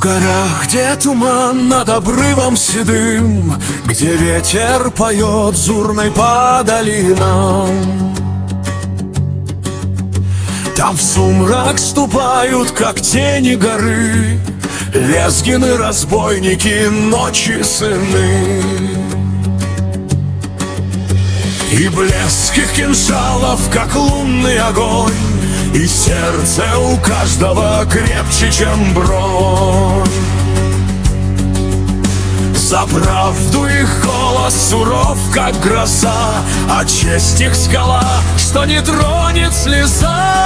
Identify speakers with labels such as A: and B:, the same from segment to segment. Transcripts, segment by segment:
A: горах, где туман над обрывом седым, где ветер поет зурной по долинам, там в сумрак ступают, как тени горы, лезгины, разбойники, ночи сыны. И блеск их кинжалов, как лунный огонь, и сердце у каждого крепче, чем бронь. За правду их голос суров, как гроза, а честь их скала, что не тронет слеза.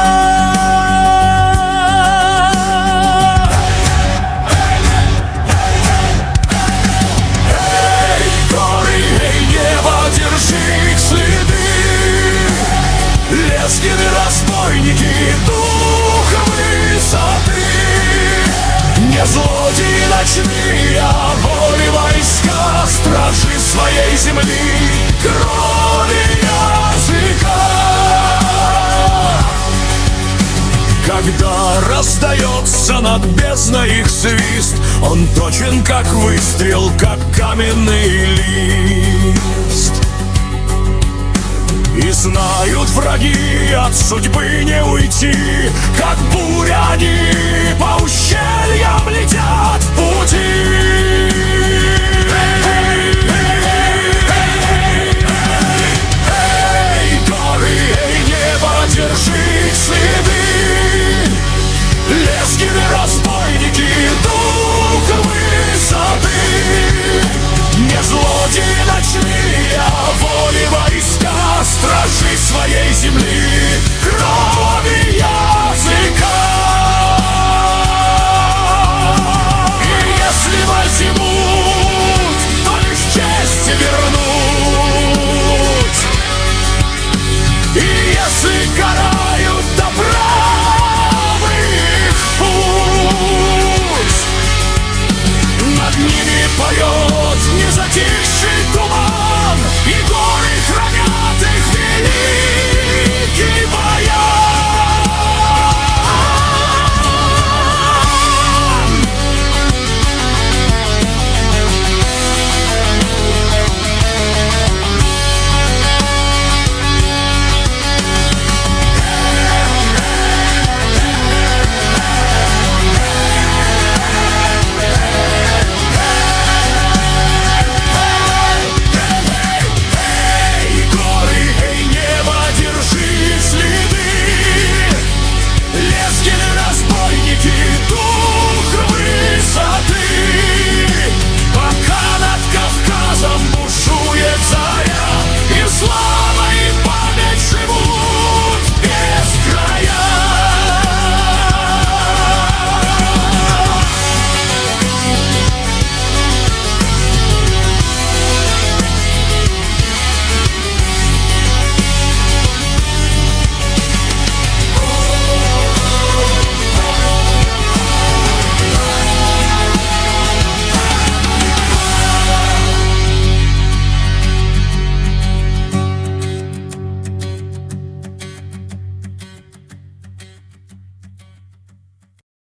A: Лезгины, разбойники, духом высоты, не злодеи ночные, а воли войска, стражи своей земли, крови языка. Когда раздается над бездной их свист, он точен, как выстрел, как каменный лист. И знают враги, от судьбы не уйти, как буря они по ущельям летят в пути.